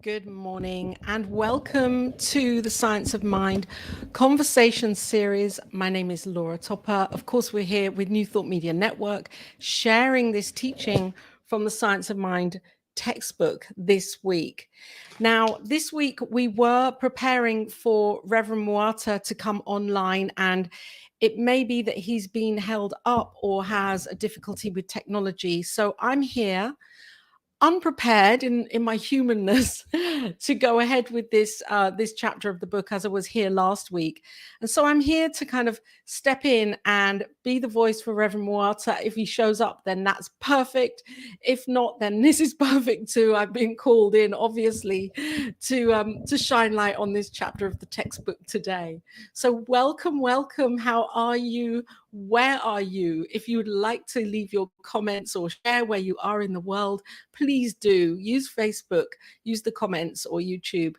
Good morning and welcome to the Science of Mind conversation series. My name is Laura Topper. Of course, we're here with New Thought Media Network, sharing this teaching from the Science of Mind textbook this week. Now, this week we were preparing for Reverend Muata to come online, and it may be that he's been held up or has a difficulty with technology. So I'm here unprepared in my humanness to go ahead with this chapter of the book, as I was here last week. And so I'm here to kind of step in and be the voice for Reverend Muata. If he shows up, then that's perfect. If not, then this is perfect too. I've been called in, obviously, to shine light on this chapter of the textbook today. So welcome. How are you? Where are you? If you would like to leave your comments or share where you are in the world, please do. Use Facebook, use the comments or YouTube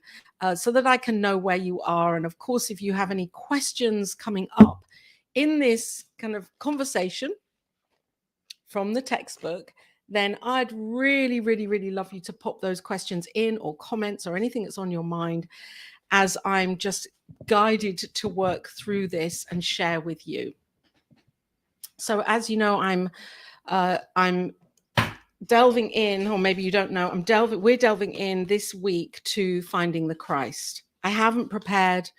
so that I can know where you are. And of course, if you have any questions coming up in this kind of conversation from the textbook, then I'd really love you to pop those questions in, or comments, or anything that's on your mind, as I'm just guided to work through this and share with you. So as you know, I'm delving in, or maybe you don't know, we're delving in this week to finding the Christ. I haven't prepared.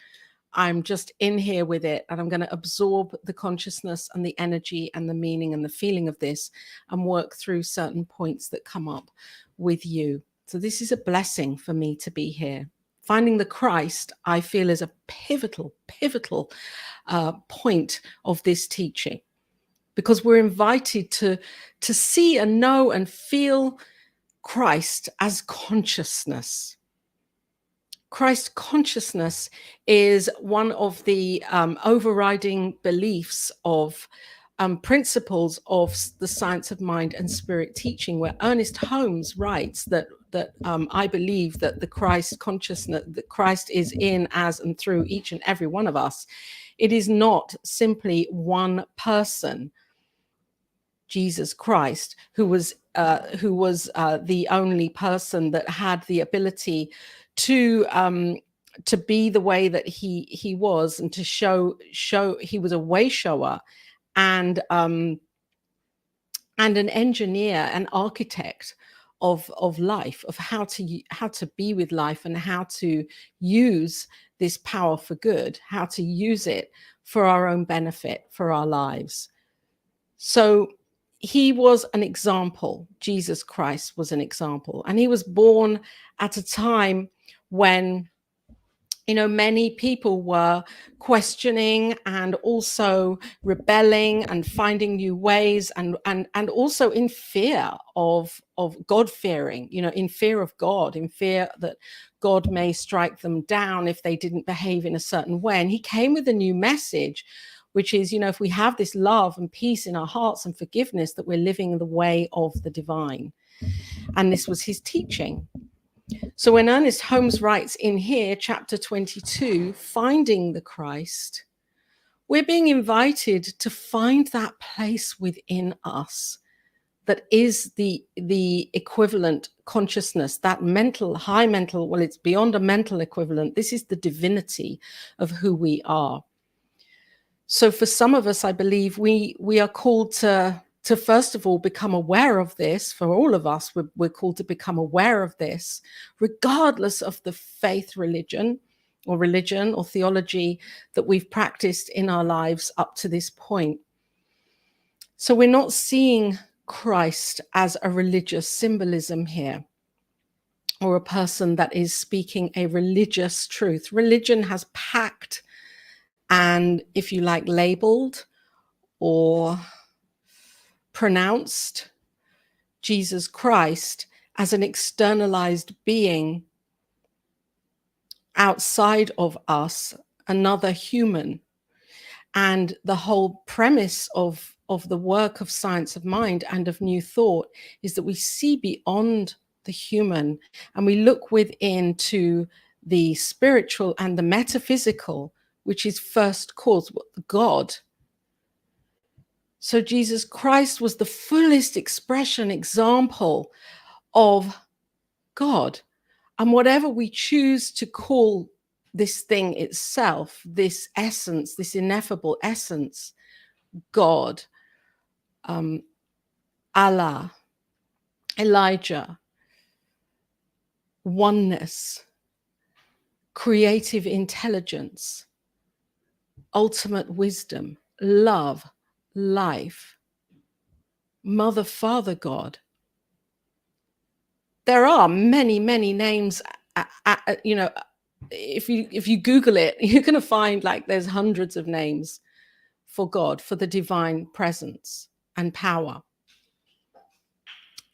I'm just in here with it, and I'm going to absorb the consciousness and the energy and the meaning and the feeling of this and work through certain points that come up with you. So this is a blessing for me to be here. Finding the Christ, I feel, is a pivotal point of this teaching, because we're invited to see and know and feel Christ as consciousness. Christ consciousness is one of the overriding beliefs of principles of the science of mind and spirit teaching, where Ernest Holmes writes that I believe that the Christ consciousness, that Christ is in, as, and through each and every one of us. It is not simply one person, Jesus Christ, who was the only person that had the ability to be the way that he was, and to show he was a way shower and an engineer, an architect of life, of how to be with life, and how to use this power for good, how to use it for our own benefit, for our lives. So he was an example. Jesus Christ was an example. And he was born at a time when, many people were questioning and also rebelling and finding new ways, and also in fear of God-fearing, in fear of God, in fear that God may strike them down if they didn't behave in a certain way. And he came with a new message, which is, if we have this love and peace in our hearts and forgiveness, that we're living in the way of the divine. And this was his teaching. So when Ernest Holmes writes in here, chapter 22, finding the Christ, we're being invited to find that place within us that is the equivalent consciousness, that high mental, well, it's beyond a mental equivalent. This is the divinity of who we are. So for some of us, I believe we are called to first of all become aware of this. For all of us, we're called to become aware of this, regardless of the faith, religion or theology that we've practiced in our lives up to this point. So we're not seeing Christ as a religious symbolism here, or a person that is speaking a religious truth. Religion has packed and, if you like, labeled or pronounced Jesus Christ as an externalized being outside of us, another human. And the whole premise of the work of science of mind and of new thought is that we see beyond the human, and we look within to the spiritual and the metaphysical, which is first cause, God. So Jesus Christ was the fullest expression, example of God, And whatever we choose to call this thing itself, this essence, this ineffable essence, God, Allah, Elijah, oneness, creative intelligence, ultimate wisdom, love, life, Mother, Father, God. There are many, many names, you know, if you Google it, you're going to find like there's hundreds of names for God, for the divine presence and power.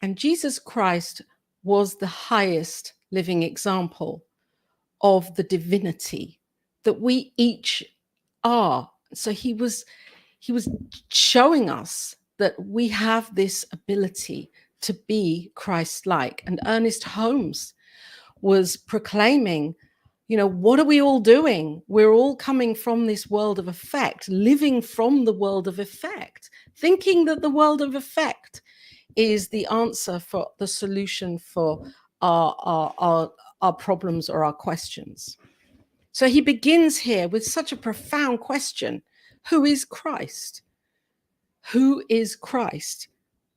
And Jesus Christ was the highest living example of the divinity that we each are. So he was showing us that we have this ability to be Christ-like. And Ernest Holmes was proclaiming, you know, what are we all doing? We're all coming from this world of effect, living from the world of effect, thinking that the world of effect is the answer for the solution for our problems or our questions. So he begins here with such a profound question. Who is Christ? Who is Christ?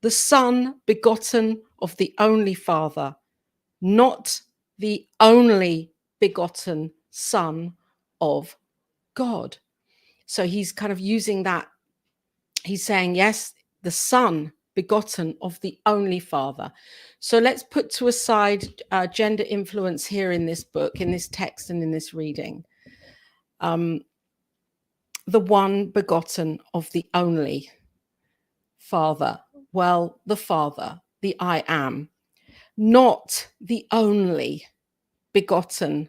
The Son begotten of the only Father, not the only begotten Son of God. So he's kind of using that. He's saying, yes, the Son begotten of the only Father. So let's put to aside gender influence here in this book, in this text, and in this reading. The one begotten of the only Father. Well, the Father, the I am, not the only begotten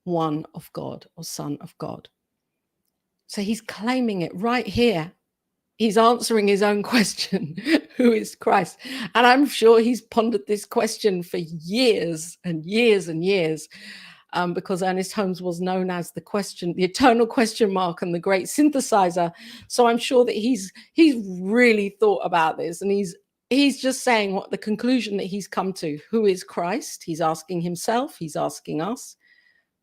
one of God or Son of God. So he's claiming it right here. He's answering his own question. Who is Christ? And I'm sure he's pondered this question for years and years and years, because Ernest Holmes was known as the eternal question mark and the great synthesizer. So I'm sure that he's really thought about this, and he's just saying what the conclusion that he's come to. Who is Christ? He's asking himself, he's asking us.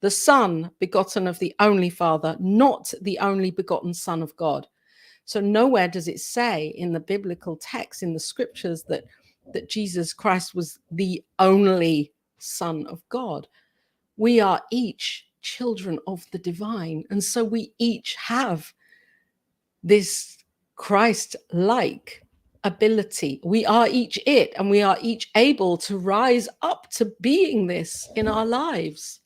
The Son begotten of the only Father, not the only begotten Son of God. So nowhere does it say in the biblical text, in the scriptures, that Jesus Christ was the only Son of God. We are each children of the divine. And so we each have this Christ-like ability. We are each it, and we are each able to rise up to being this in our lives.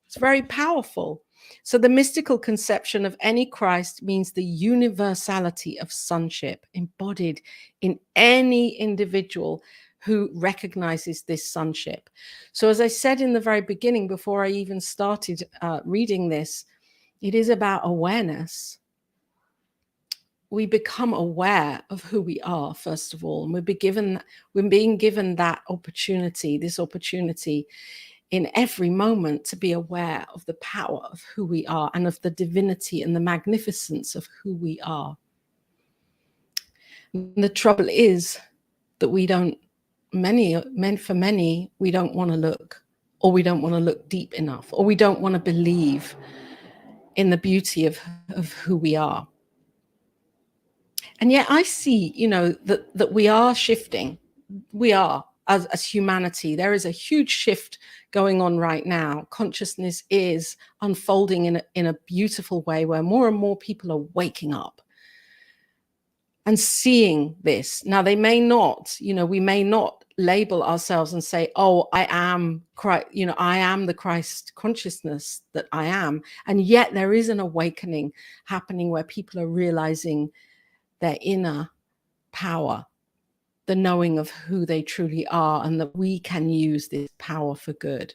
It's very powerful. So the mystical conception of any Christ means the universality of sonship embodied in any individual who recognizes this sonship. So as I said in the very beginning, before I even started reading this, it is about awareness. We become aware of who we are, first of all, and we're being given that opportunity, this opportunity in every moment to be aware of the power of who we are and of the divinity and the magnificence of who we are. And the trouble is that we don't, for many, we don't want to look, or we don't want to look deep enough, or we don't want to believe in the beauty of who we are. And yet I see, you know, that we are shifting. We are, as humanity, there is a huge shift going on right now. Consciousness is unfolding in a beautiful way, where more and more people are waking up and seeing this. Now, they may not, you know, we may not label ourselves and say, oh, I am Christ, you know, I am the Christ consciousness that I am. And yet there is an awakening happening where people are realizing their inner power, the knowing of who they truly are, and that we can use this power for good.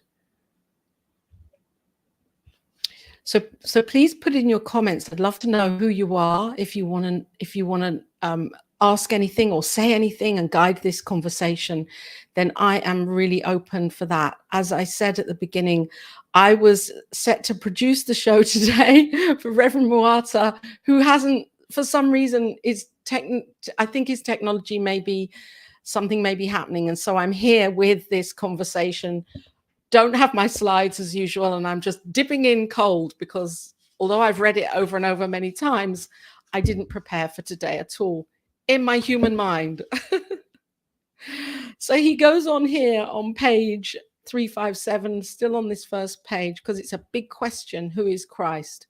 So please put in your comments. I'd love to know who you are. If you want to ask anything or say anything and guide this conversation, then I am really open for that. As I said at the beginning, I was set to produce the show today for Reverend Muata, who hasn't, for some reason, I think his technology something may be happening. And so I'm here with this conversation don't have my slides as usual, and I'm just dipping in cold because although I've read it over and over many times, I didn't prepare for today at all in my human mind. So he goes on here on page 357, still on this first page, because it's a big question: who is Christ?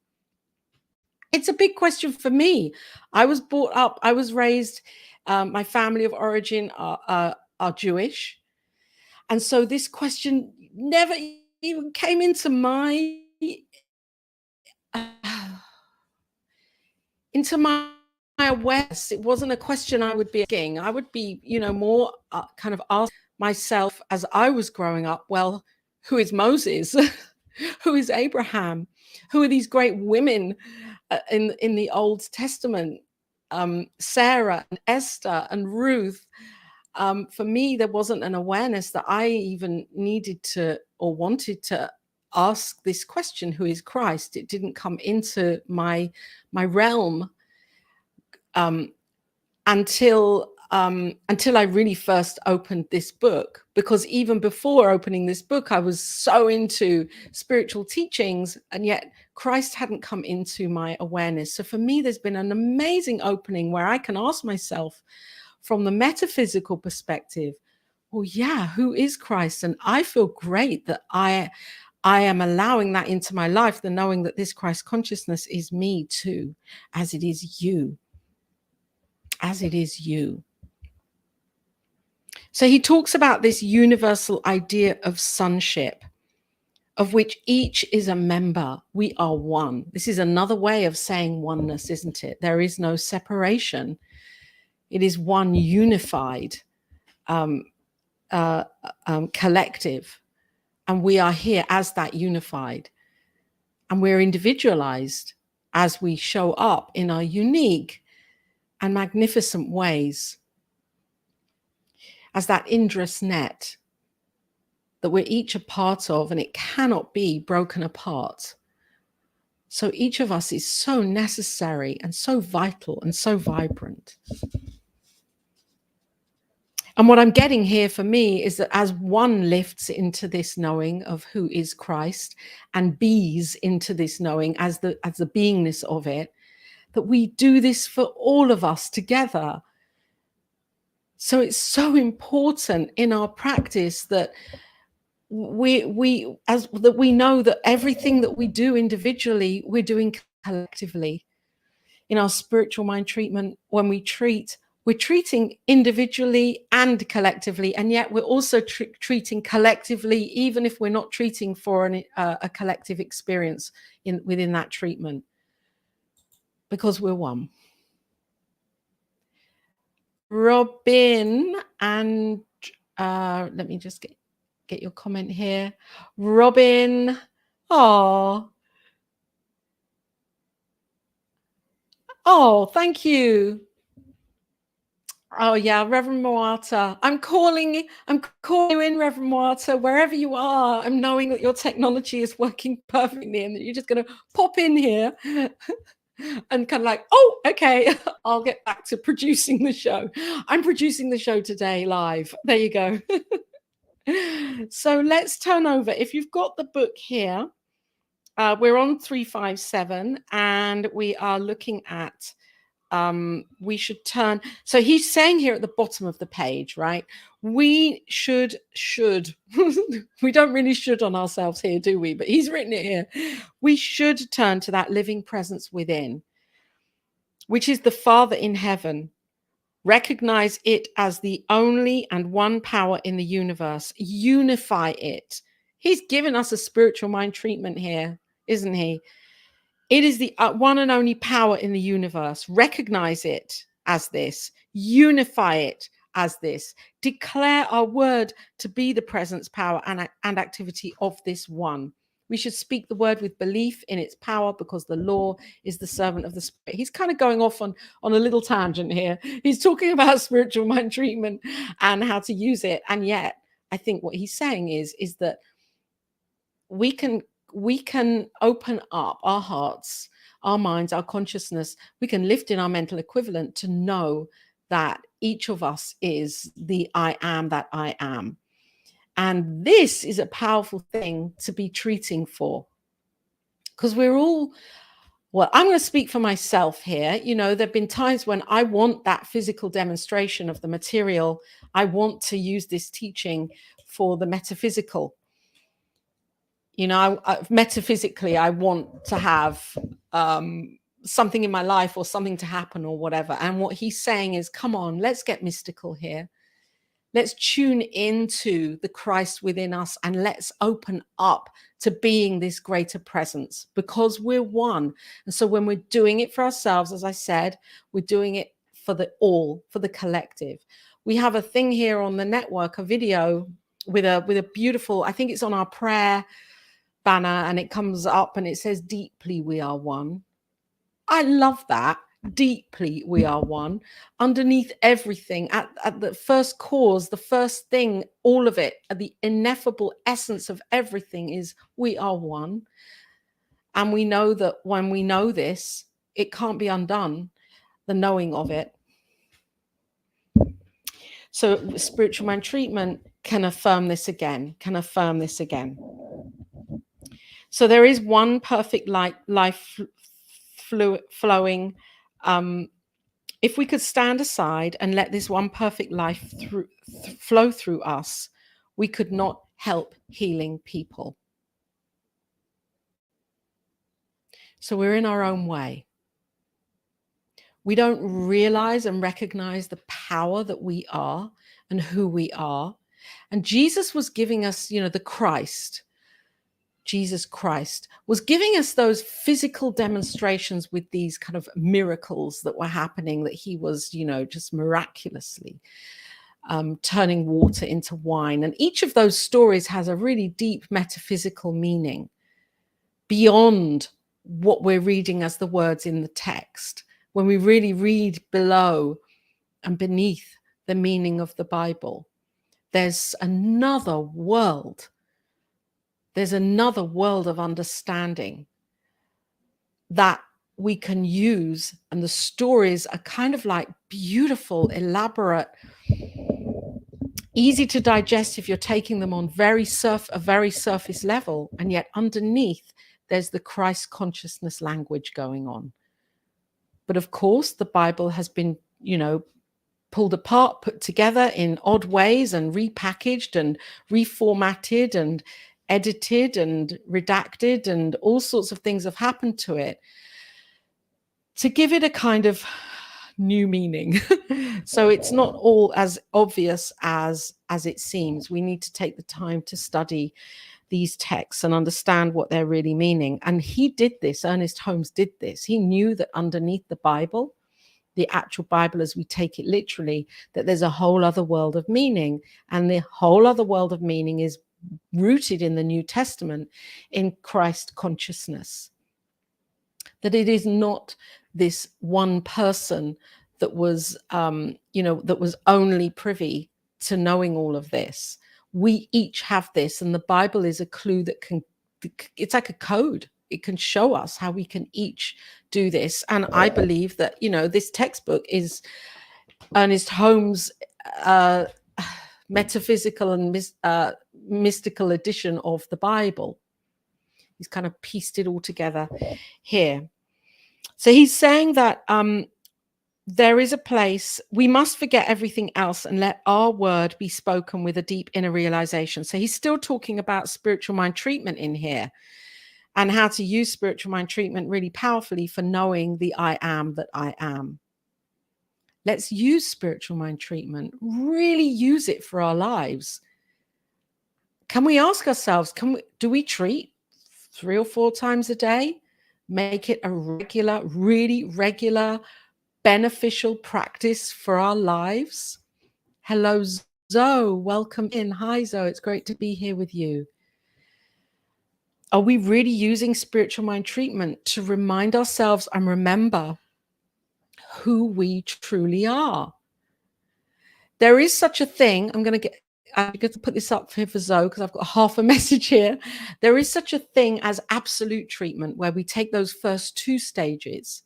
It's a big question for me. I was brought up, I was raised, my family of origin are Jewish. And so this question never even came into my into my awareness. It wasn't a question I would be asking. I would be, more kind of ask myself as I was growing up, well, who is Moses? Who is Abraham? Who are these great women in the Old Testament? Sarah and Esther and Ruth. For me, there wasn't an awareness that I even needed to or wanted to ask this question: who is Christ? It didn't come into my realm until I really first opened this book. Because even before opening this book, I was so into spiritual teachings, and yet Christ hadn't come into my awareness. So for me, there's been an amazing opening where I can ask myself from the metaphysical perspective, well, yeah, who is Christ? And I feel great that I am allowing that into my life, the knowing that this Christ consciousness is me too, as it is you. As it is you. So he talks about this universal idea of sonship, of which each is a member. We are one. This is another way of saying oneness, isn't it? There is no separation. It is one unified collective. And we are here as that unified. And we're individualized as we show up in our unique and magnificent ways, as that Indra's net that we're each a part of, and it cannot be broken apart. So each of us is so necessary and so vital and so vibrant. And what I'm getting here for me is that as one lifts into this knowing of who is Christ and bees into this knowing as the beingness of it, that we do this for all of us together. So it's so important in our practice that we know that everything that we do individually, we're doing collectively. In our spiritual mind treatment, when we treat, we're treating individually and collectively, and yet we're also treating collectively, even if we're not treating for a collective experience within that treatment, because we're one. Robin, and let me just get your comment here. Robin, oh, thank you. Oh yeah, Reverend Muata. I'm calling you in, Reverend Muata, wherever you are. I'm knowing that your technology is working perfectly and that you're just going to pop in here and kind of like, oh, okay, I'll get back to producing the show. I'm producing the show today live. There you go. So let's turn over. If you've got the book here, we're on 357 and we are looking at we should turn. So he's saying here at the bottom of the page, right? We should we don't really should on ourselves here, do we? But he's written it here. We should turn to that living presence within, which is the Father in heaven. Recognize it as the only and one power in the universe. Unify it. He's given us a spiritual mind treatment here, isn't he? It is the one and only power in the universe. Recognize it as this. Unify it as this. Declare our word to be the presence, power, and activity of this one. We should speak the word with belief in its power, because the law is the servant of the spirit. He's kind of going off on a little tangent here. He's talking about spiritual mind treatment and how to use it. And yet, I think what he's saying is that we can open up our hearts, our minds, our consciousness. We can lift in our mental equivalent to know that each of us is the I am that I am. And this is a powerful thing to be treating for, because we're all, well, I'm going to speak for myself here. You know, there have been times when I want that physical demonstration of the material. I want to use this teaching for the metaphysical. You know, metaphysically, I want to have something in my life or something to happen or whatever. And what he's saying is, come on, let's get mystical here. Let's tune into the Christ within us and let's open up to being this greater presence, because we're one. And so when we're doing it for ourselves, as I said, we're doing it for the all, for the collective. We have a thing here on the network, a video with a beautiful, I think it's on our prayer banner, and it comes up and it says, deeply we are one. I love that. Deeply we are one. Underneath everything, at the first cause, the first thing, all of it, the ineffable essence of everything is we are one. And we know that when we know this, it can't be undone, the knowing of it. So spiritual mind treatment can affirm this again, So there is one perfect life flowing. If we could stand aside and let this one perfect life flow through us, we could not help healing people. So we're in our own way. We don't realize and recognize the power that we are and who we are. And Jesus was giving us, you know, the Christ. Jesus Christ was giving us those physical demonstrations with these kind of miracles that were happening, that he was, you know, just miraculously turning water into wine. And each of those stories has a really deep metaphysical meaning beyond what we're reading as the words in the text. When we really read below and beneath the meaning of the Bible, there's another world. There's another world of understanding that we can use. And the stories are kind of like beautiful, elaborate, easy to digest if you're taking them on a very surface level. And yet underneath, there's the Christ consciousness language going on. But of course, the Bible has been, you know, pulled apart, put together in odd ways, and repackaged and reformatted and edited and redacted, and all sorts of things have happened to it to give it a kind of new meaning. So it's not all as obvious as it seems. We need to take the time to study these texts and understand what they're really meaning. And he did this, Ernest Holmes did this. He knew that underneath the Bible, the actual Bible as we take it literally, that there's a whole other world of meaning. And the whole other world of meaning is rooted in the New Testament, in Christ consciousness. That it is not this one person that was, that was only privy to knowing all of this. We each have this, and the Bible is a clue that it's like a code. It can show us how we can each do this. And I believe that, you know, this textbook is Ernest Holmes' metaphysical and mystical edition of the Bible. He's kind of pieced it all together here. So he's saying that there is a place, we must forget everything else and let our word be spoken with a deep inner realization. So he's still talking about spiritual mind treatment in here, and how to use spiritual mind treatment really powerfully for knowing the I am that I am. Let's use spiritual mind treatment, really use it for our lives. Can we ask ourselves, do we treat 3 or 4 times a day? Make it a regular, really regular, beneficial practice for our lives? Hello, Zoe. Welcome in. Hi, Zoe. It's great to be here with you. Are we really using spiritual mind treatment to remind ourselves and remember who we truly are? There is such a thing. I'm going to put this up here for Zoe because I've got half a message here. There is such a thing as absolute treatment, where we take those first 2 stages,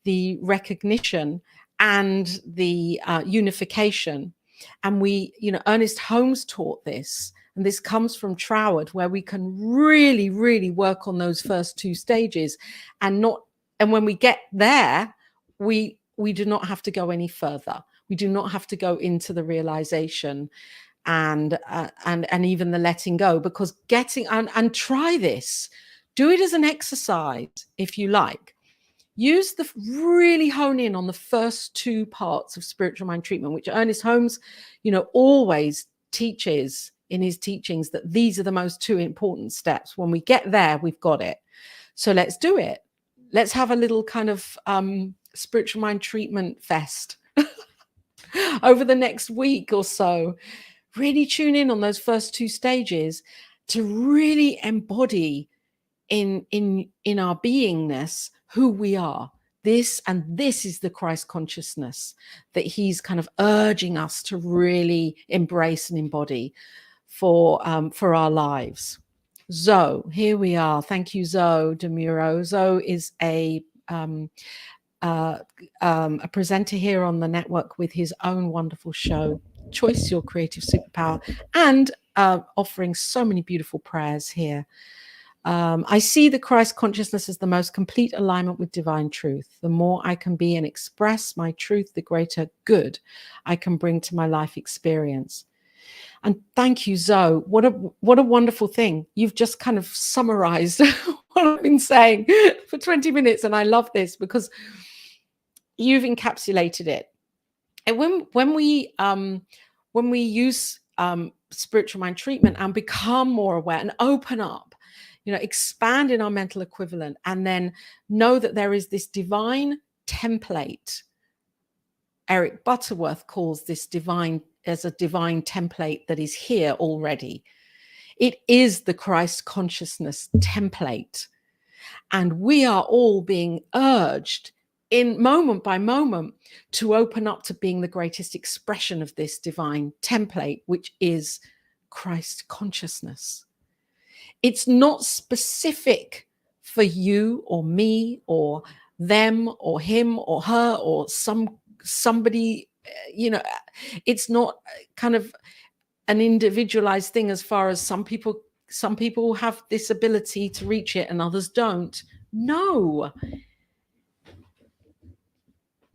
the recognition and the unification. And we, Ernest Holmes taught this. And this comes from Troward, where we can really, really work on those first two stages, and when we get there, we do not have to go any further. We do not have to go into the realization and even the letting go, because getting and try this. Do it as an exercise if you like. Use really hone in on the first two parts of spiritual mind treatment, which Ernest Holmes, always teaches in his teachings, that these are the most two important steps. When we get there, we've got it. So let's do it. Let's have a little kind of spiritual mind treatment fest over the next week or so. Really tune in on those first two stages to really embody in our beingness who we are. This is the Christ consciousness that he's kind of urging us to really embrace and embody for our lives. Zoe, here we are. Thank you, Zoe Demuro. Zoe is a presenter here on the network with his own wonderful show, Choice Your Creative Superpower, and offering so many beautiful prayers here. I see the Christ consciousness as the most complete alignment with divine truth. The more I can be and express my truth, the greater good I can bring to my life experience. And thank you, Zoe. What a wonderful thing. You've just kind of summarized what I've been saying for 20 minutes. And I love this because you've encapsulated it. And when we use spiritual mind treatment and become more aware and open up, expand in our mental equivalent, and then know that there is this divine template. Eric Butterworth calls this as a divine template that is here already. It is the Christ consciousness template. And we are all being urged in moment by moment to open up to being the greatest expression of this divine template, which is Christ consciousness. It's not specific for you or me or them or him or her or somebody, it's not kind of an individualized thing, as far as some people have this ability to reach it and others don't. No,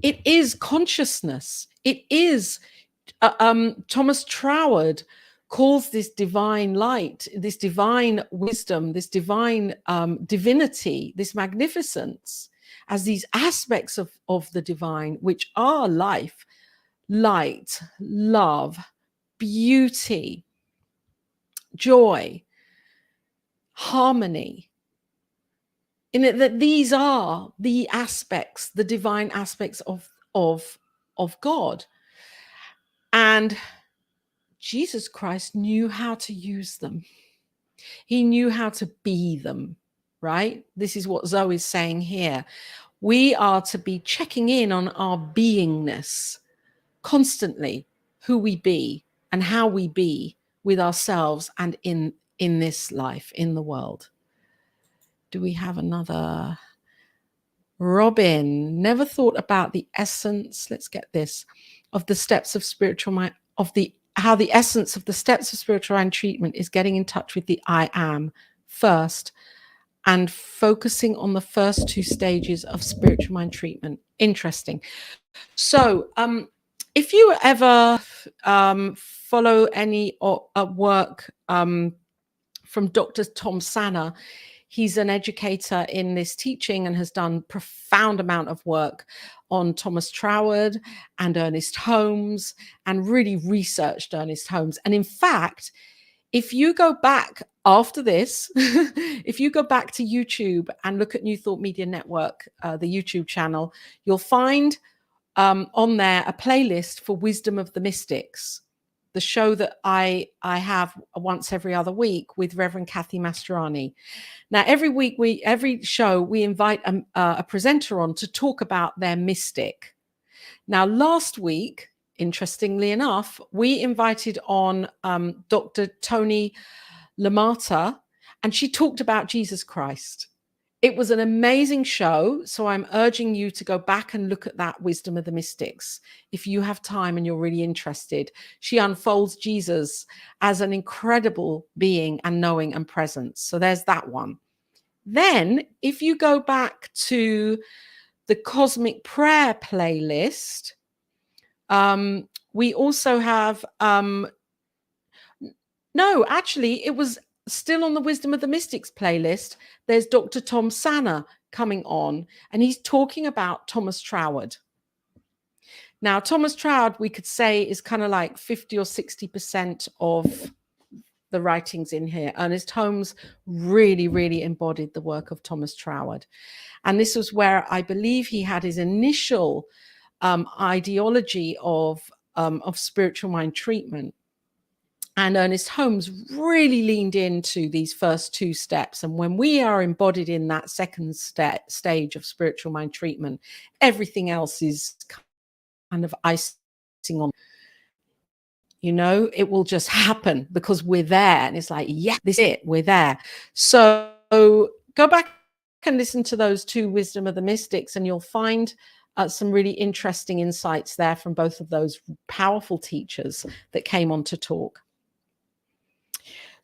it is consciousness. It is Thomas Troward calls this divine light, this divine wisdom, this divine divinity, this magnificence, as these aspects of the divine, which are life, light, love, beauty, joy, harmony. In it, that these are the aspects, the divine aspects of God. And Jesus Christ knew how to use them. He knew how to be them, right? This is what Zoe is saying here. We are to be checking in on our beingness constantly, who we be and how we be with ourselves and in this life, in the world. Do we have another? Robin, never thought about the essence, let's get this, of the steps of spiritual mind, how the essence of the steps of spiritual mind treatment is getting in touch with the I am first and focusing on the first two stages of spiritual mind treatment. Interesting. So if you ever follow any work from Dr. Tom Sanner, he's an educator in this teaching and has done profound amount of work on Thomas Troward and Ernest Holmes, and really researched Ernest Holmes. And in fact, if you go back after this, if you go back to YouTube and look at New Thought Media Network, the YouTube channel, you'll find on there a playlist for Wisdom of the Mystics, the show that I have once every other week with Reverend Kathy Mastroianni. Now, every show, we invite a presenter on to talk about their mystic. Now, last week, interestingly enough, we invited on Dr. Tony Lamata, and she talked about Jesus Christ It was an amazing show. So I'm urging you to go back and look at that Wisdom of the Mystics. If you have time and you're really interested, she unfolds Jesus as an incredible being and knowing and presence. So there's that one. Then if you go back to the Cosmic Prayer playlist, we also have, no, actually it was still on the Wisdom of the Mystics playlist. There's Dr. Tom Sanner coming on, and he's talking about Thomas Troward. Now, Thomas Troward, we could say, is kind of like 50 or 60% of the writings in here. Ernest Holmes really, really embodied the work of Thomas Troward. And this was where I believe he had his initial ideology of spiritual mind treatment. And Ernest Holmes really leaned into these first two steps. And when we are embodied in that second stage of spiritual mind treatment, everything else is kind of icing on. You know, it will just happen because we're there. And it's like, yeah, this is it. We're there. So go back and listen to those two Wisdom of the Mystics, and you'll find some really interesting insights there from both of those powerful teachers that came on to talk.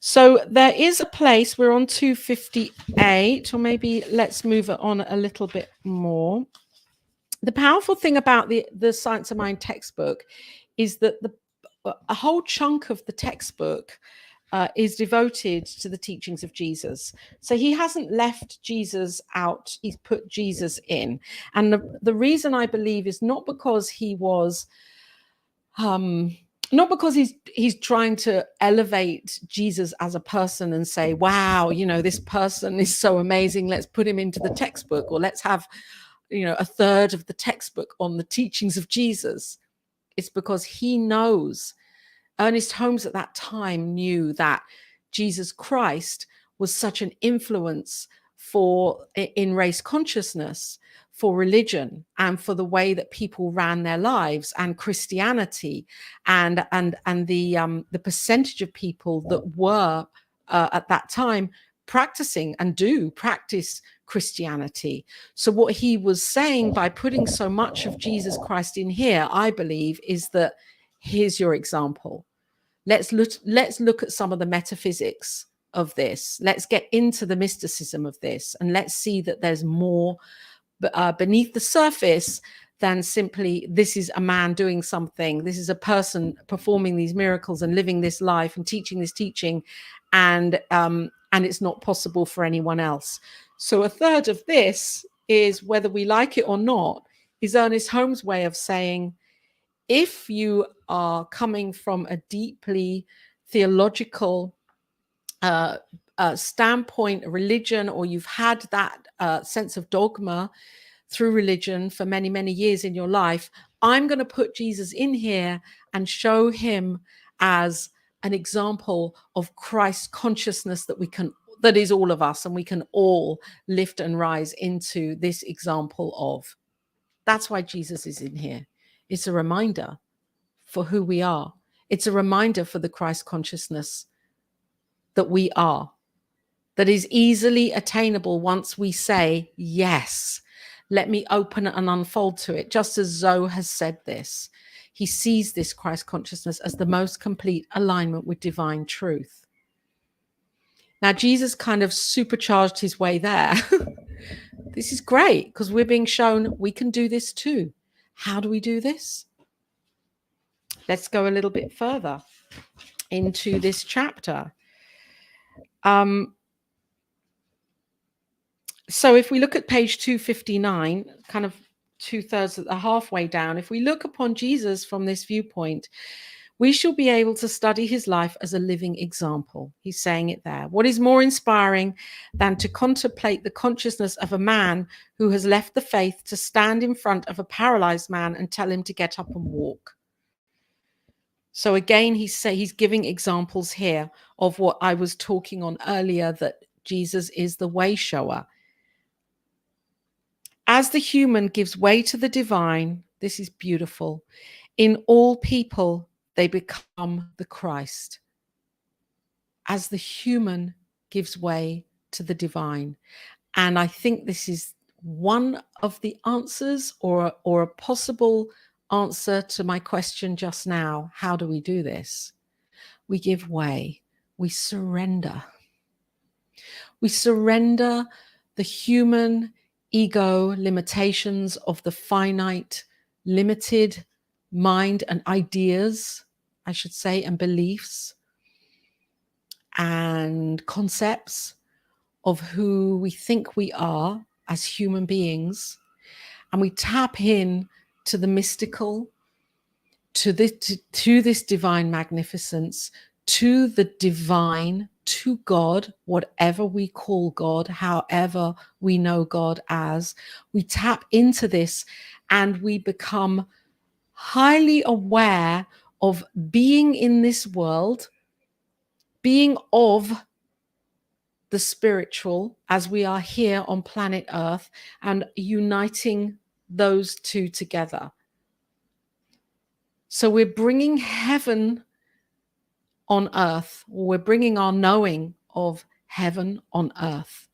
So there is a place, we're on 258, or maybe let's move it on a little bit more. The powerful thing about the Science of Mind textbook is that a whole chunk of the textbook is devoted to the teachings of Jesus. So he hasn't left Jesus out, he's put Jesus in. And the reason I believe is not because he was not because he's trying to elevate Jesus as a person and say, wow, you know, this person is so amazing, let's put him into the textbook, or let's have, you know, a third of the textbook on the teachings of Jesus. It's because he knows, Ernest Holmes at that time knew that Jesus Christ was such an influence in race consciousness, for religion, and for the way that people ran their lives, and Christianity, and the percentage of people that were at that time practicing and do practice Christianity. So what he was saying by putting so much of Jesus Christ in here, I believe, is that here's your example. Let's look at some of the metaphysics of this. Let's get into the mysticism of this, and let's see that there's more beneath the surface than simply this is a man doing something, this is a person performing these miracles and living this life and teaching this teaching, and it's not possible for anyone else. So a third of this is, whether we like it or not, is Ernest Holmes' way of saying, if you are coming from a deeply theological standpoint, religion, or you've had that sense of dogma through religion for many, many years in your life, I'm going to put Jesus in here and show him as an example of Christ consciousness that is all of us, and we can all lift and rise into this example of. That's why Jesus is in here. It's a reminder for who we are. It's a reminder for the Christ consciousness that we are, that is easily attainable once we say, yes, let me open and unfold to it. Just as Zoe has said this, he sees this Christ consciousness as the most complete alignment with divine truth. Now, Jesus kind of supercharged his way there. This is great because we're being shown we can do this too. How do we do this? Let's go a little bit further into this chapter. So if we look at page 259, kind of two-thirds, halfway down, if we look upon Jesus from this viewpoint, we shall be able to study his life as a living example. He's saying it there. What is more inspiring than to contemplate the consciousness of a man who has left the faith to stand in front of a paralyzed man and tell him to get up and walk? So again, he's giving examples here of what I was talking on earlier, that Jesus is the way shower. As the human gives way to the divine, this is beautiful, in all people they become the Christ. As the human gives way to the divine. And I think this is one of the answers, or a possible answer to my question just now. How do we do this? We give way. We surrender. We surrender the human ego limitations of the finite, limited mind and ideas, I should say, and beliefs and concepts of who we think we are as human beings. And we tap in to the mystical, to this divine magnificence, to the divine, to God, whatever we call God, however we know God as. We tap into this and we become highly aware of being in this world, being of the spiritual as we are here on planet Earth, and uniting those two together. So we're bringing heaven on earth, or we're bringing our knowing of heaven on earth.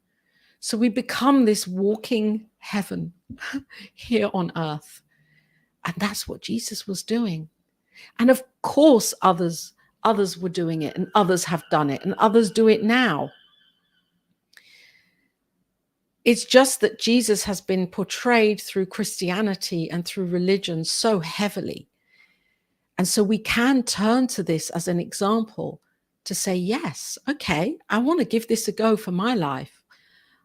So we become this walking heaven here on earth. And that's what Jesus was doing. And of course, others were doing it, and others have done it, and others do it now. It's just that Jesus has been portrayed through Christianity and through religion so heavily. And so we can turn to this as an example to say, yes, okay, I want to give this a go for my life.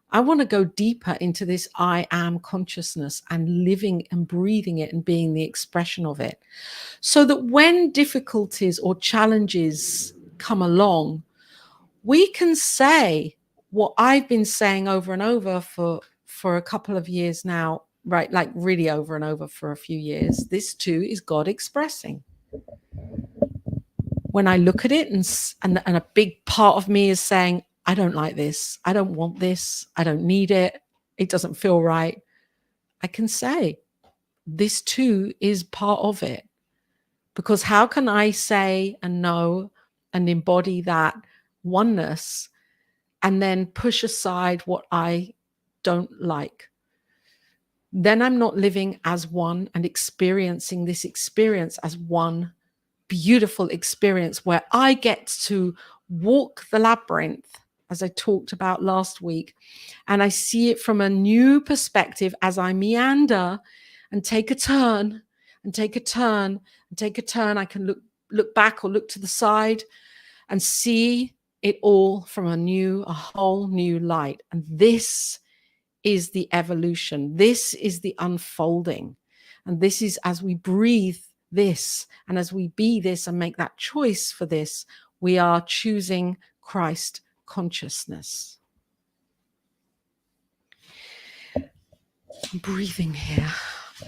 I want to go deeper into this I am consciousness and living and breathing it and being the expression of it. So that when difficulties or challenges come along, we can say what I've been saying over and over for a couple of years now, right? Like really over and over for a few years. This too is God expressing. When I look at it and a big part of me is saying, I don't like this. I don't want this. I don't need it. It doesn't feel right. I can say this too is part of it. Because how can I say and know and embody that oneness and then push aside what I don't like? Then I'm not living as one and experiencing this experience as one beautiful experience where I get to walk the labyrinth, as I talked about last week, and I see it from a new perspective as I meander and take a turn and take a turn and take a turn. I can look back or look to the side and see it all from a whole new light. And this is the evolution. This is the unfolding. And this is as we breathe this and as we be this and make that choice for this, we are choosing Christ consciousness. I'm breathing here.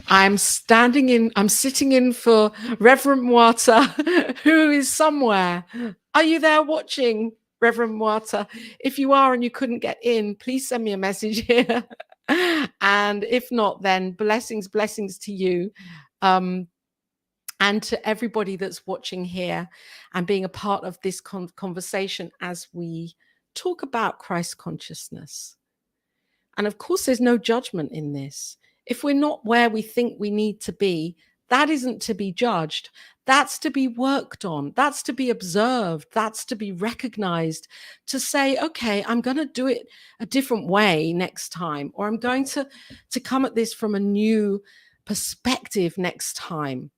I'm sitting in for Reverend Muata, who is somewhere. Are you there watching, Reverend Muata? If you are and you couldn't get in, please send me a message here. And if not, then blessings to you. And to everybody that's watching here and being a part of this conversation as we talk about Christ consciousness. And of course, there's no judgment in this. If we're not where we think we need to be, that isn't to be judged. That's to be worked on. That's to be observed. That's to be recognized, to say, okay, I'm going to do it a different way next time, or I'm going to come at this from a new perspective next time.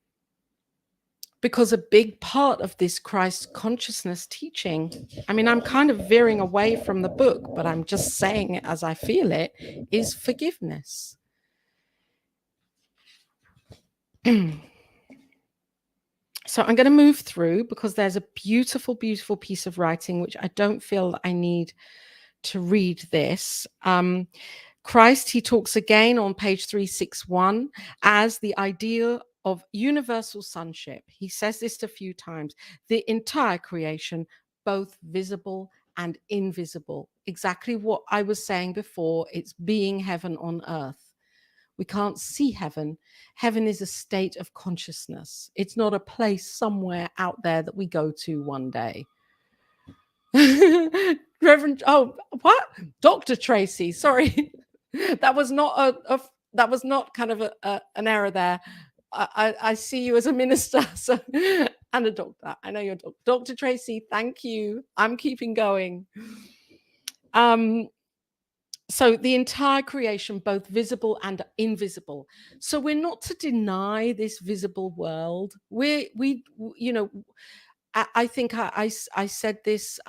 Because a big part of this Christ consciousness teaching, I mean, I'm kind of veering away from the book, but I'm just saying it as I feel it, is forgiveness. So I'm going to move through because there's a beautiful, beautiful piece of writing, which I don't feel I need to read this. Christ, he talks again on page 361 as the ideal of universal sonship. He says this a few times. The entire creation, both visible and invisible. Exactly what I was saying before. It's being heaven on earth. We can't see heaven. Heaven is a state of consciousness. It's not a place somewhere out there that we go to one day. Reverend, oh, what? Dr. Tracy, sorry. That was not that was not kind of an error there. I see you as a minister, so, and a doctor. I know you're Dr. Tracy. Thank you. I'm keeping going. So the entire creation, both visible and invisible. So we're not to deny this visible world. We you know, I think I said this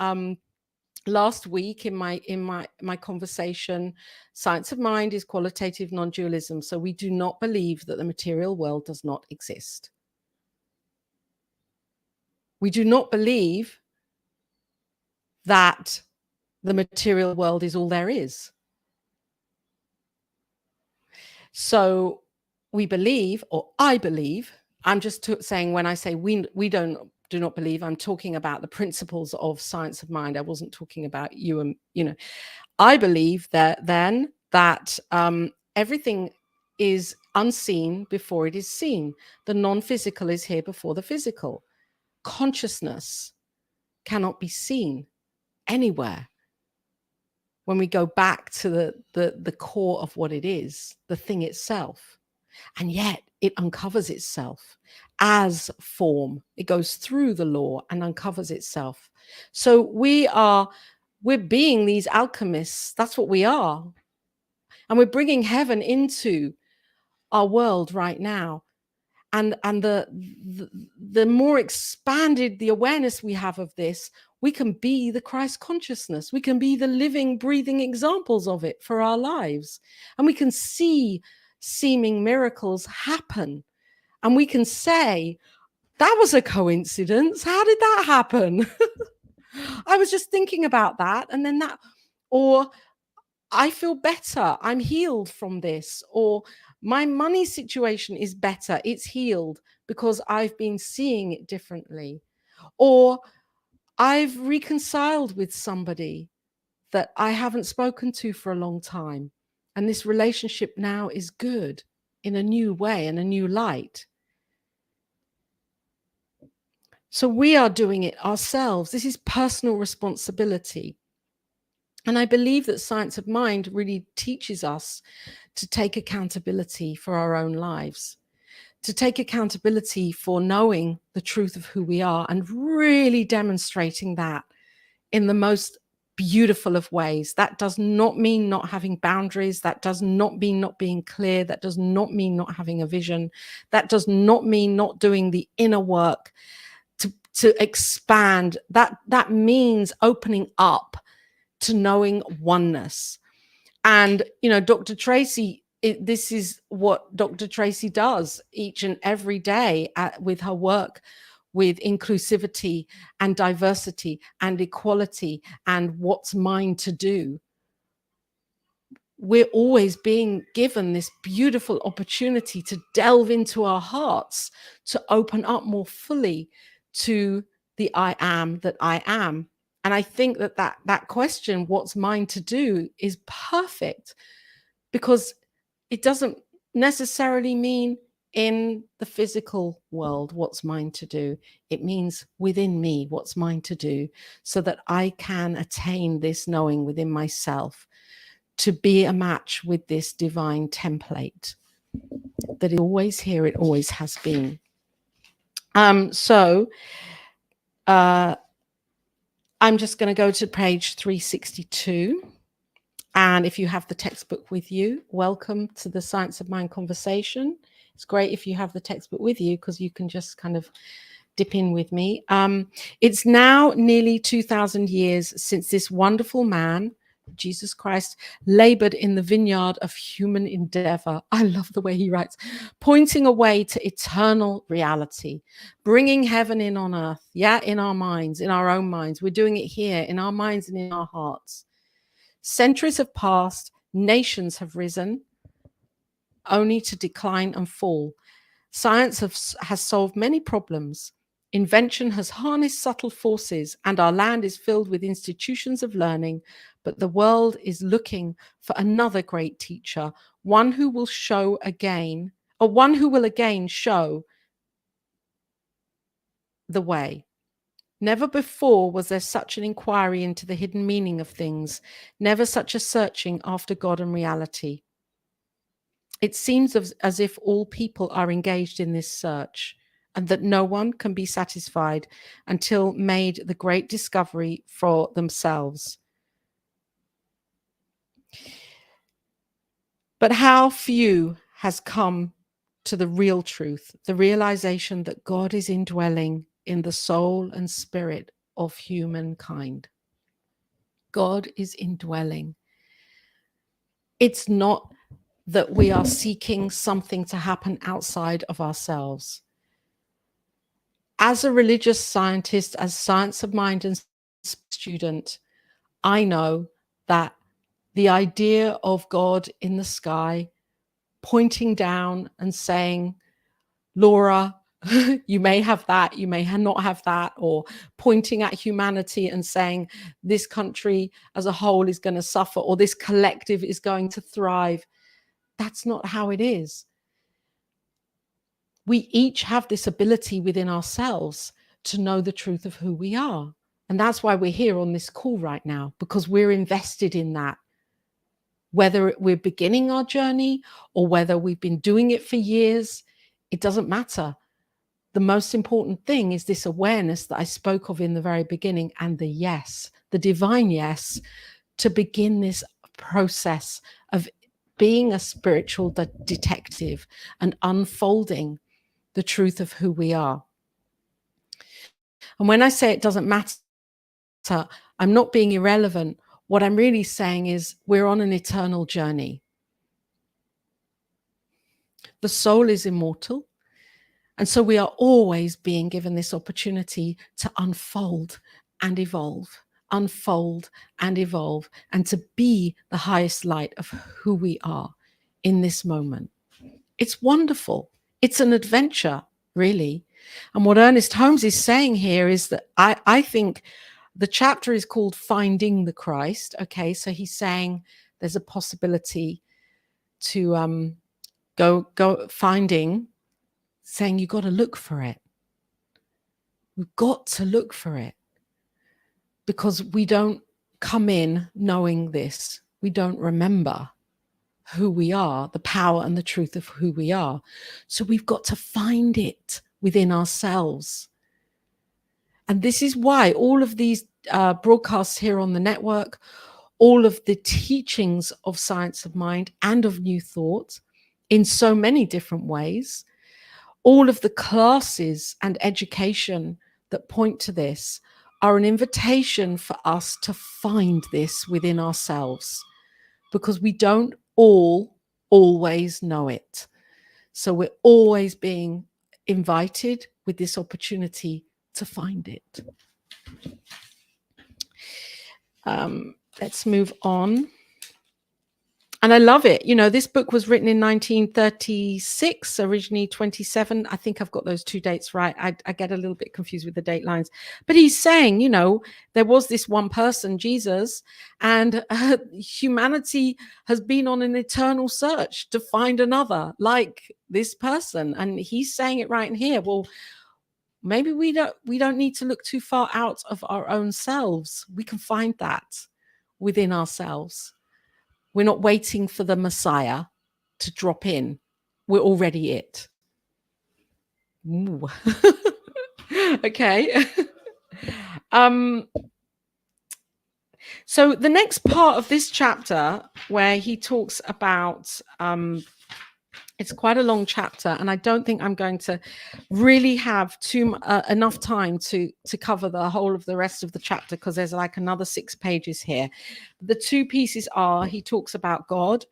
last week in my conversation. Science of mind is qualitative non-dualism. So we do not believe that the material world does not exist. We do not believe that the material world is all there is. So we believe, or I believe, I'm just saying, when I say we do not believe, I'm talking about the principles of science of mind. I wasn't talking about you and, I believe that everything is unseen before it is seen. The non-physical is here before the physical. Consciousness cannot be seen anywhere. When we go back to the core of what it is, the thing itself, and yet it uncovers itself as form. It goes through the law and uncovers itself. So we're being these alchemists. That's what we are. And we're bringing heaven into our world right now. And the more expanded the awareness we have of this, we can be the Christ consciousness. We can be the living, breathing examples of it for our lives. And we can see seeming miracles happen. And we can say, that was a coincidence. How did that happen? I was just thinking about that. And then or I feel better. I'm healed from this. Or my money situation is better. It's healed because I've been seeing it differently. Or I've reconciled with somebody that I haven't spoken to for a long time. And this relationship now is good in a new way, in a new light. So we are doing it ourselves. This is personal responsibility. And I believe that science of mind really teaches us to take accountability for our own lives, to take accountability for knowing the truth of who we are and really demonstrating that in the most beautiful of ways. That does not mean not having boundaries. That does not mean not being clear. That does not mean not having a vision. That does not mean not doing the inner work to expand. That means opening up to knowing oneness. And, Dr. Tracy, this is what Dr. Tracy does each and every day with her work with inclusivity and diversity and equality and what's mine to do. We're always being given this beautiful opportunity to delve into our hearts, to open up more fully to the I am that I am. And I think that question, what's mine to do, is perfect, because it doesn't necessarily mean in the physical world what's mine to do. It means within me what's mine to do, so that I can attain this knowing within myself, to be a match with this divine template that is always here. It always has been. So I'm just going to go to page 362. And if you have the textbook with you, welcome to the Science of Mind conversation. It's great if you have the textbook with you, because you can just kind of dip in with me. It's now nearly 2,000 years since this wonderful man, Jesus Christ, labored in the vineyard of human endeavor. I love the way he writes, pointing a way to eternal reality, bringing heaven in on earth. Yeah, in our minds, in our own minds. We're doing it here in our minds and in our hearts. Centuries have passed, nations have risen, only to decline and fall. Science has solved many problems. Invention has harnessed subtle forces, and our land is filled with institutions of learning. But the world is looking for another great teacher, one who will show again, or one who will again show the way. Never before was there such an inquiry into the hidden meaning of things, never such a searching after God and reality. It seems as if all people are engaged in this search, and that no one can be satisfied until made the great discovery for themselves. But how few has come to the real truth, the realization that God is indwelling in the soul and spirit of humankind. God is indwelling. It's not that we are seeking something to happen outside of ourselves. As a religious scientist, as science of mind and student, I know that the idea of God in the sky pointing down and saying, Laura, you may have that, you may not have that, or pointing at humanity and saying this country as a whole is going to suffer, or this collective is going to thrive. That's not how it is. We each have this ability within ourselves to know the truth of who we are. And that's why we're here on this call right now, because we're invested in that. Whether we're beginning our journey or whether we've been doing it for years, it doesn't matter. The most important thing is this awareness that I spoke of in the very beginning, and the yes, the divine yes, to begin this process of being a spiritual detective and unfolding the truth of who we are. And when I say it doesn't matter, I'm not being irrelevant. What I'm really saying is we're on an eternal journey. The soul is immortal. And so we are always being given this opportunity to unfold and evolve, unfold and evolve, and to be the highest light of who we are in this moment. It's wonderful. It's an adventure, really. And what Ernest Holmes is saying here is that I think the chapter is called Finding the Christ. Okay, so he's saying there's a possibility to go finding, saying you've got to look for it. We've got to look for it, because we don't come in knowing this. We don't remember who we are, the power and the truth of who we are. So we've got to find it within ourselves. And this is why all of these broadcasts here on the network, all of the teachings of Science of Mind and of New Thought in so many different ways, all of the classes and education that point to this are an invitation for us to find this within ourselves, because we don't always know it. So we're always being invited with this opportunity to find it. Let's move on. And I love it. You know, this book was written in 1936, originally 27. I think I've got those two dates right. I get a little bit confused with the date lines. But he's saying, you know, there was this one person, Jesus, and humanity has been on an eternal search to find another like this person. And he's saying it right in here. Well, maybe we don't need to look too far out of our own selves. We can find that within ourselves. We're not waiting for the Messiah to drop in. We're already it. Okay. So the next part of this chapter, where he talks about it's quite a long chapter, and I don't think I'm going to really have enough time to cover the whole of the rest of the chapter, because there's like another 6 pages here. The 2 pieces are, he talks about God,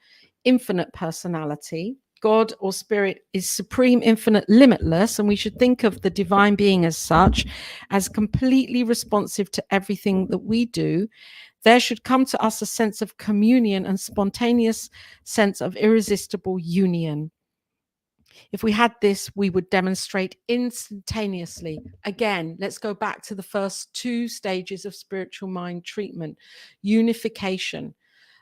infinite personality. God or spirit is supreme, infinite, limitless, and we should think of the divine being as such, as completely responsive to everything that we do. There should come to us a sense of communion and spontaneous sense of irresistible union. If we had this, we would demonstrate instantaneously. Again, let's go back to the first 2 stages of spiritual mind treatment, unification.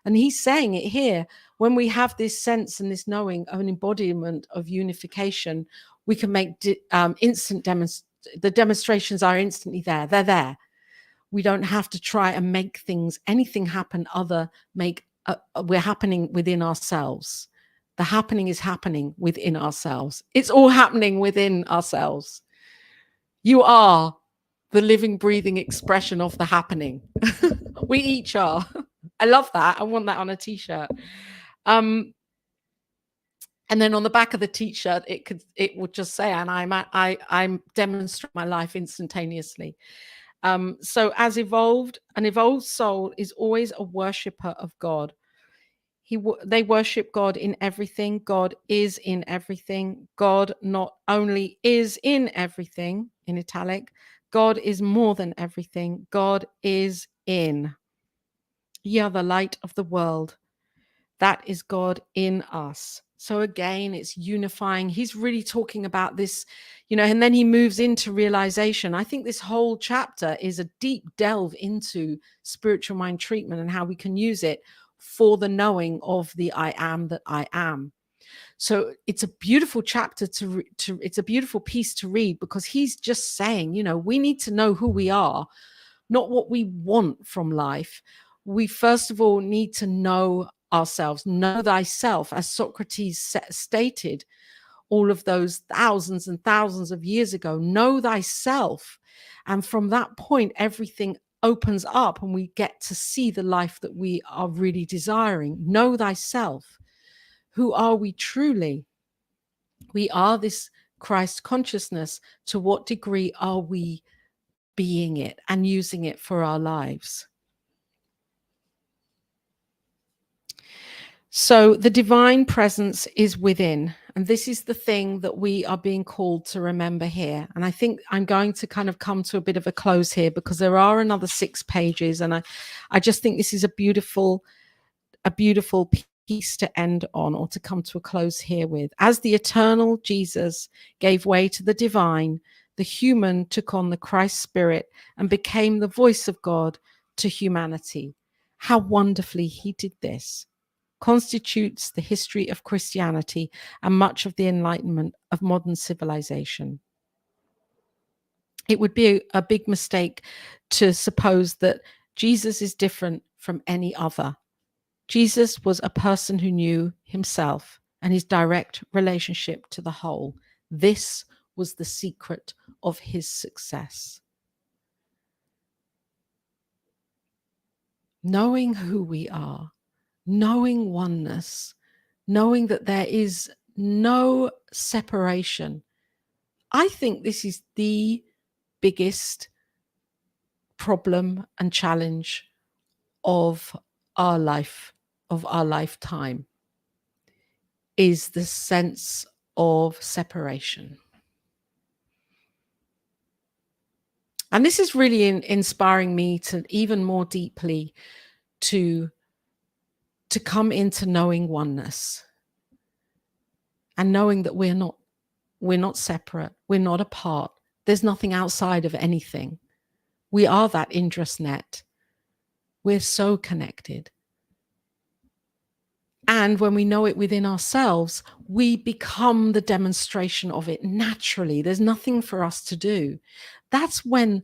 And he's saying it here, when we have this sense and this knowing of an embodiment of unification, we can make instant The demonstrations are instantly there. They're there. We don't have to try and make anything happen we're happening within ourselves. The happening is happening within ourselves. It's all happening within ourselves. You are the living, breathing expression of the happening. We each are. I love that. I want that on a t-shirt. And then on the back of the t-shirt, it would just say, and I'm demonstrating my life instantaneously. So an evolved soul is always a worshipper of God. They worship God in everything. God is in everything. God not only is in everything, in italic, God is more than everything. God is in. Ye are the light of the world. That is God in us. So again, it's unifying. He's really talking about this, and then he moves into realization. I think this whole chapter is a deep delve into spiritual mind treatment and how we can use it for the knowing of the I am that I am. So it's a beautiful chapter it's a beautiful piece to read, because he's just saying, we need to know who we are, not what we want from life. We first of all need to know ourselves. Know thyself, as Socrates stated all of those thousands and thousands of years ago. Know thyself. And from that point, everything opens up and we get to see the life that we are really desiring. Know thyself. Who are we truly? We are this Christ consciousness. To what degree are we being it and using it for our lives? So the divine presence is within. And this is the thing that we are being called to remember here. And I think I'm going to kind of come to a bit of a close here, because there are another 6 pages. And I just think this is a beautiful piece to end on, or to come to a close here with. As the eternal Jesus gave way to the divine, the human took on the Christ spirit and became the voice of God to humanity. How wonderfully he did this. Constitutes the history of Christianity and much of the enlightenment of modern civilization. It would be a big mistake to suppose that Jesus is different from any other. Jesus was a person who knew himself and his direct relationship to the whole. This was the secret of his success. Knowing who we are, knowing oneness, knowing that there is no separation. I think this is the biggest problem and challenge of our life, of our lifetime, is the sense of separation. And this is really inspiring me to even more deeply to come into knowing oneness, and knowing that we're not separate, we're not apart. There's nothing outside of anything. We are that Indra's net. We're so connected. And when we know it within ourselves, we become the demonstration of it naturally. There's nothing for us to do. That's when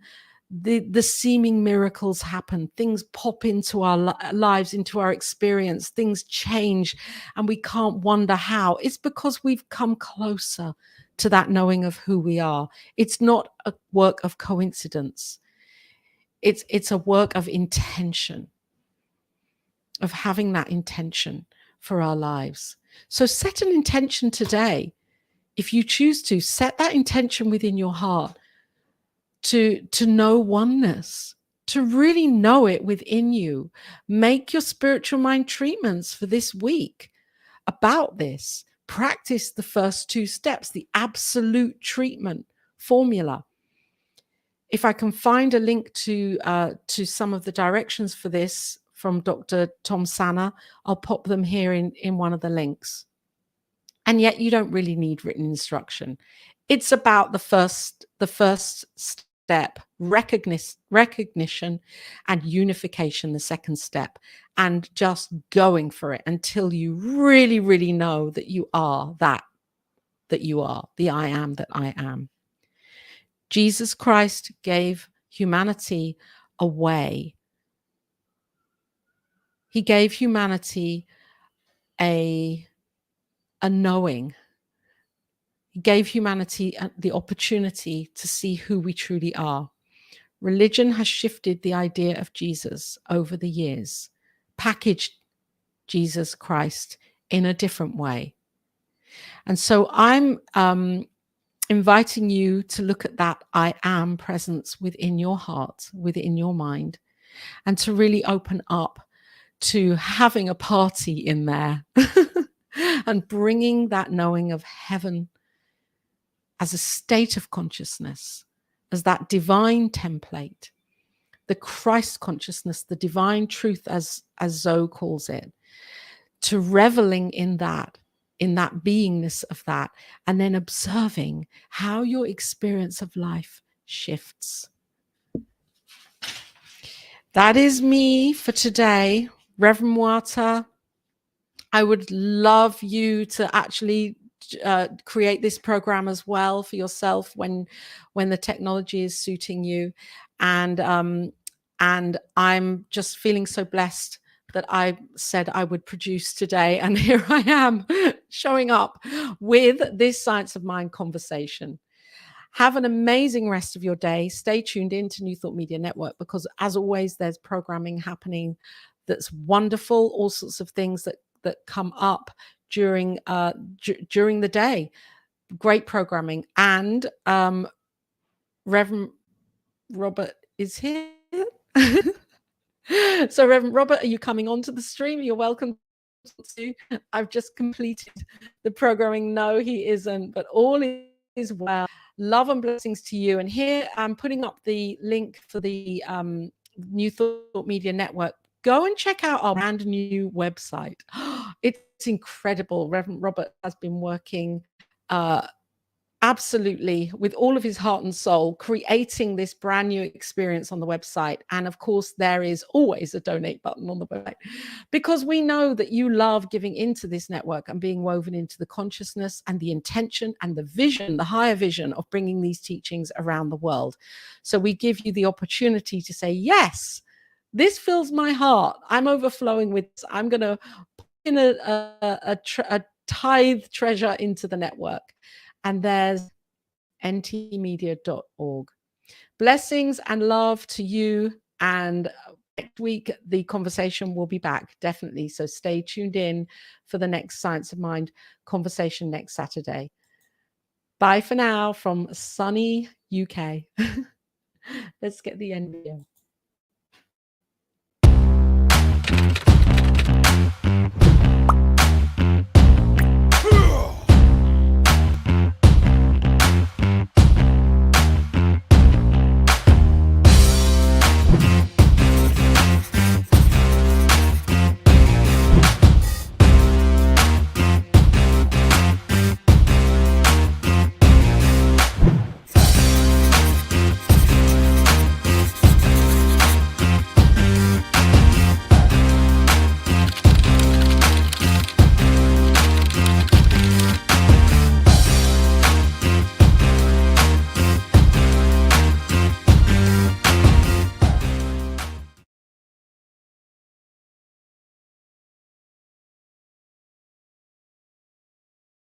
the seeming miracles happen. Things pop into our lives, into our experience. Things change and we can't wonder how. It's because we've come closer to that knowing of who we are. It's not a work of coincidence. It's a work of intention, of having that intention for our lives. So set an intention today. If you choose to, set that intention within your heart to know oneness, to really know it within you. Make your spiritual mind treatments for this week about this. Practice the first 2 steps, the absolute treatment formula. If I can find a link to some of the directions for this from Dr. Tom Sanna, I'll pop them here in one of the links. And yet you don't really need written instruction. It's about the first step, recognition and unification, the second step, and just going for it until you really, really know that you are that you are, the I am that I am. Jesus Christ gave humanity a way. He gave humanity a knowing. He gave humanity the opportunity to see who we truly are. Religion has shifted the idea of Jesus over the years, packaged Jesus Christ in a different way. And so I'm inviting you to look at that I am presence within your heart, within your mind, and to really open up to having a party in there and bringing that knowing of heaven as a state of consciousness, as that divine template, the Christ consciousness, the divine truth, as Zoe calls it, to reveling in that beingness of that, and then observing how your experience of life shifts. That is me for today, Reverend Muata. I would love you to actually create this program as well for yourself when the technology is suiting you, and I'm just feeling so blessed that I said I would produce today, and here I am showing up with this Science of Mind conversation. Have an amazing rest of your day. Stay tuned in to New Thought Media Network, because as always, there's programming happening that's wonderful, all sorts of things that come up during during the day. Great programming. And Reverend Robert is here. So Reverend Robert, are you coming onto the stream? You're welcome to. I've just completed the programming. No, he isn't, but all is well. Love and blessings to you. And here I'm putting up the link for the New Thought Media Network. Go and check out our brand new website. It's incredible. Reverend Robert has been working absolutely with all of his heart and soul, creating this brand new experience on the website. And of course, there is always a donate button on the website, because we know that you love giving into this network and being woven into the consciousness and the intention and the vision, the higher vision of bringing these teachings around the world. So we give you the opportunity to say, yes, this fills my heart. I'm overflowing with this. I'm going to put in a tithe treasure into the network. And there's ntmedia.org. Blessings and love to you. And next week, the conversation will be back, definitely. So stay tuned in for the next Science of Mind conversation next Saturday. Bye for now from sunny UK. Let's get the end video.